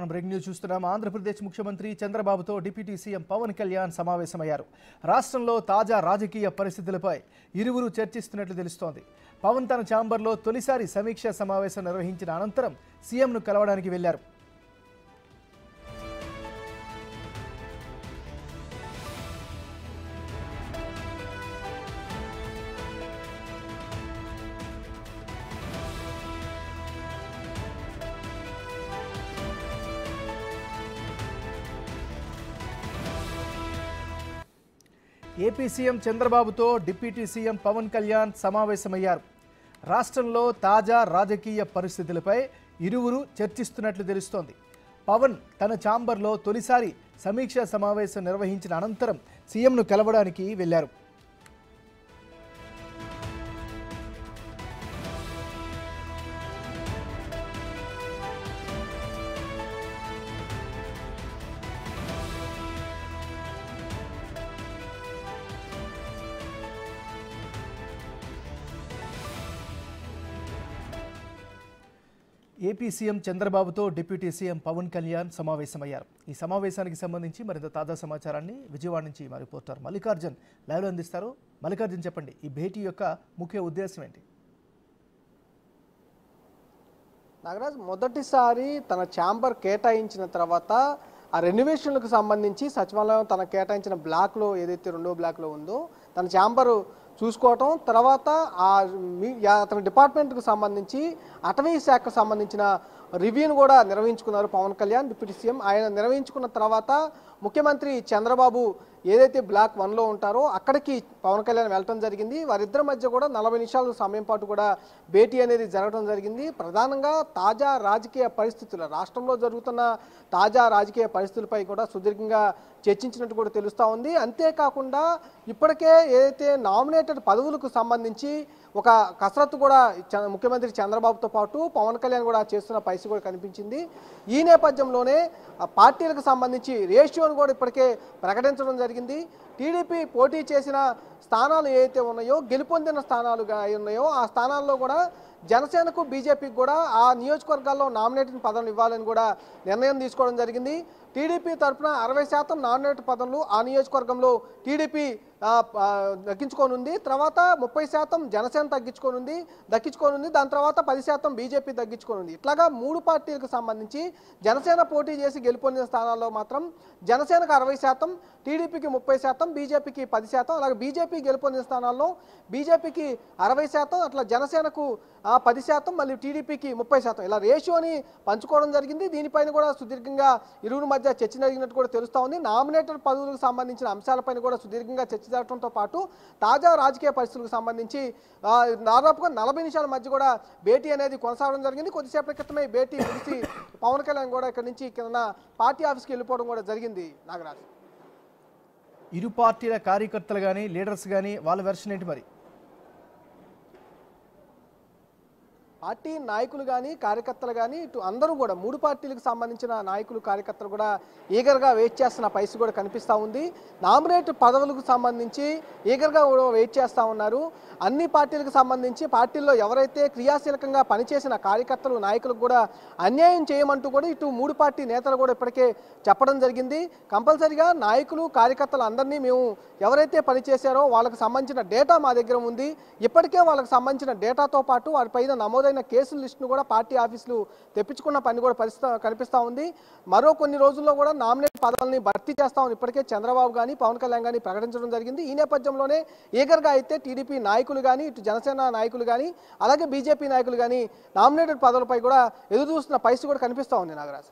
మనం breaking news చూస్తున్నాం. ఆంధ్రప్రదేశ్ ముఖ్యమంత్రి చంద్రబాబుతో డిప్యూటీ సీఎం పవన్ కళ్యాణ్ సమావేశమయ్యారు. రాష్ట్రంలో తాజా రాజకీయ పరిస్థితులపై ఇరువురు చర్చిస్తున్నట్లు తెలుస్తోంది. పవన్ తన ఛాంబర్లో తొలిసారి సమీక్షా సమావేశం నిర్వహించిన అనంతరం సీఎంను కలవడానికి వెళ్లారు. ఏపీ సీఎం చంద్రబాబుతో డిప్యూటీ సీఎం పవన్ కళ్యాణ్ సమావేశమయ్యారు. రాష్ట్రంలో తాజా రాజకీయ పరిస్థితులపై ఇరువురు చర్చిస్తున్నట్లు తెలుస్తోంది. పవన్ తన ఛాంబర్లో తొలిసారి సమీక్షా సమావేశం నిర్వహించిన అనంతరం సీఎంను కలవడానికి వెళ్లారు. ఏపీ సీఎం చంద్రబాబుతో డిప్యూటీ సీఎం పవన్ కళ్యాణ్ సమావేశమయ్యారు. ఈ సమావేశానికి సంబంధించి మరింత తాజా సమాచారాన్ని విజయవాడ నుంచి మా రిపోర్టర్ మల్లికార్జున్ లైవ్లో అందిస్తారు. మల్లికార్జున్, చెప్పండి, ఈ భేటీ యొక్క ముఖ్య ఉద్దేశం ఏంటి? నాగరాజ్ మొదటిసారి తన ఛాంబర్ కేటాయించిన తర్వాత ఆ రెన్యువేషన్లకు సంబంధించి సచివాలయం తన కేటాయించిన బ్లాక్లో ఏదైతే రెండో బ్లాక్లో ఉందో తన ఛాంబరు చూసుకోవటం, తర్వాత అతని డిపార్ట్మెంట్కు సంబంధించి అటవీ శాఖకు సంబంధించిన రివ్యూను కూడా నిర్వహించుకున్నారు పవన్ కళ్యాణ్ డిప్యూటీ సీఎం. ఆయన నిర్వహించుకున్న తర్వాత ముఖ్యమంత్రి చంద్రబాబు ఏదైతే బ్లాక్ 1లో ఉంటారో అక్కడికి పవన్ కళ్యాణ్ వెళ్ళటం జరిగింది. వారిద్దరి మధ్య కూడా 40 నిమిషాల సమయం పాటు కూడా భేటీ అనేది జరగడం జరిగింది. ప్రధానంగా తాజా రాజకీయ పరిస్థితులు, రాష్ట్రంలో జరుగుతున్న తాజా రాజకీయ పరిస్థితులపై కూడా సుదీర్ఘంగా చర్చించినట్టు కూడా తెలుస్తూ ఉంది. అంతేకాకుండా ఇప్పటికే ఏదైతే నామినేటెడ్ పదవులకు సంబంధించి ఒక కసరత్తు కూడా ముఖ్యమంత్రి చంద్రబాబుతో పాటు పవన్ కళ్యాణ్ కూడా చేస్తున్న పరిస్థితి కూడా కనిపించింది. ఈ నేపథ్యంలోనే పార్టీలకు సంబంధించి రేషియోను కూడా ఇప్పటికే ప్రకటించడం జరిగింది. టీడీపీ పోటీ చేసిన స్థానాలు ఏవైతే ఉన్నాయో, గెలుపొందిన స్థానాలుగా ఉన్నాయో ఆ స్థానాల్లో కూడా జనసేనకు బీజేపీకి కూడా ఆ నియోజకవర్గాల్లో నామినేటెడ్ పదవులు ఇవ్వాలని కూడా నిర్ణయం తీసుకోవడం జరిగింది. టీడీపీ తరఫున 60% నామినేటెడ్ పదవులు ఆ నియోజకవర్గంలో టీడీపీ దక్కించుకోనుంది. తర్వాత 30% జనసేన దక్కించుకోనుంది. దాని తర్వాత 10% బీజేపీ దక్కించుకోనుంది. ఇట్లాగా 3 పార్టీలకు సంబంధించి జనసేన పోటీ చేసి గెలుపొందిన స్థానాల్లో మాత్రం జనసేనకు 60%, టీడీపీకి 30%, బీజేపీకి 10%, అలాగే బీజేపీ గెలుపొందిన స్థానాల్లో బీజేపీకి 60%, అట్లా జనసేనకు 10%, మళ్ళీ టీడీపీకి 30%, ఇలా రేషియోని పంచుకోవడం జరిగింది. దీనిపైన కూడా సుదీర్ఘంగా ఇరువురి మధ్య చర్చ జరిగినట్టు కూడా తెలుస్తూ ఉంది. నామినేటెడ్ పదవులకు సంబంధించిన అంశాలపైన కూడా సుదీర్ఘంగా చర్చ జరగడంతో పాటు తాజా రాజకీయ పరిస్థితులకు సంబంధించి దాదాపుగా 40 నిమిషాల మధ్య కూడా భేటీ అనేది కొనసాగడం జరిగింది. కొద్దిసేపటి క్రితమే భేటీ ముగిసి పవన్ కళ్యాణ్ కూడా ఇక్కడి నుంచి కింద పార్టీ ఆఫీస్కి వెళ్ళిపోవడం కూడా జరిగింది. నాగరాజ్, ఇరు పార్టీల కార్యకర్తలు కానీ లీడర్స్ కానీ వాళ్ళ వెర్షన్ ఏంటి మరి? పార్టీ నాయకులు కానీ కార్యకర్తలు కానీ ఇటు అందరూ కూడా 3 పార్టీలకు సంబంధించిన నాయకులు కార్యకర్తలు కూడా ఈగర్గా వెయిట్ చేస్తున్న పరిస్థితి కూడా కనిపిస్తూ ఉంది. నామినేట్ పదవులకు సంబంధించి ఈగర్గా వెయిట్ చేస్తూ ఉన్నారు. అన్ని పార్టీలకు సంబంధించి పార్టీల్లో ఎవరైతే క్రియాశీలకంగా పనిచేసిన కార్యకర్తలు నాయకులకు కూడా అన్యాయం చేయమంటూ కూడా ఇటు 3 పార్టీ నేతలు కూడా ఇప్పటికే చెప్పడం జరిగింది. కంపల్సరిగా నాయకులు కార్యకర్తలు అందరినీ మేము ఎవరైతే పనిచేశారో వాళ్ళకు సంబంధించిన డేటా మా దగ్గర ఉంది. ఇప్పటికే వాళ్ళకి సంబంధించిన డేటాతో పాటు వారిపైన నమోదైన కేసుల లిస్టును కూడా పార్టీ ఆఫీసులు తెప్పించుకున్న పని కూడా కనిపిస్తూ ఉంది. మరో కొన్ని రోజుల్లో కూడా నామినేట్ పదవుల్ని భర్తీ చేస్తామని ఇప్పటికే చంద్రబాబు కానీ పవన్ కళ్యాణ్ కానీ ప్రకటించడం జరిగింది. ఈ నేపథ్యంలోనే ఈగర్గా అయితే టీడీపీ నాయకులు కానీ ఇటు జనసేన నాయకులు కానీ అలాగే బీజేపీ నాయకులు కానీ నామినేటెడ్ పదవులపై కూడా ఎదురు చూస్తున్న పరిస్థితి కూడా కనిపిస్తూ ఉంది. నాగరాజ్.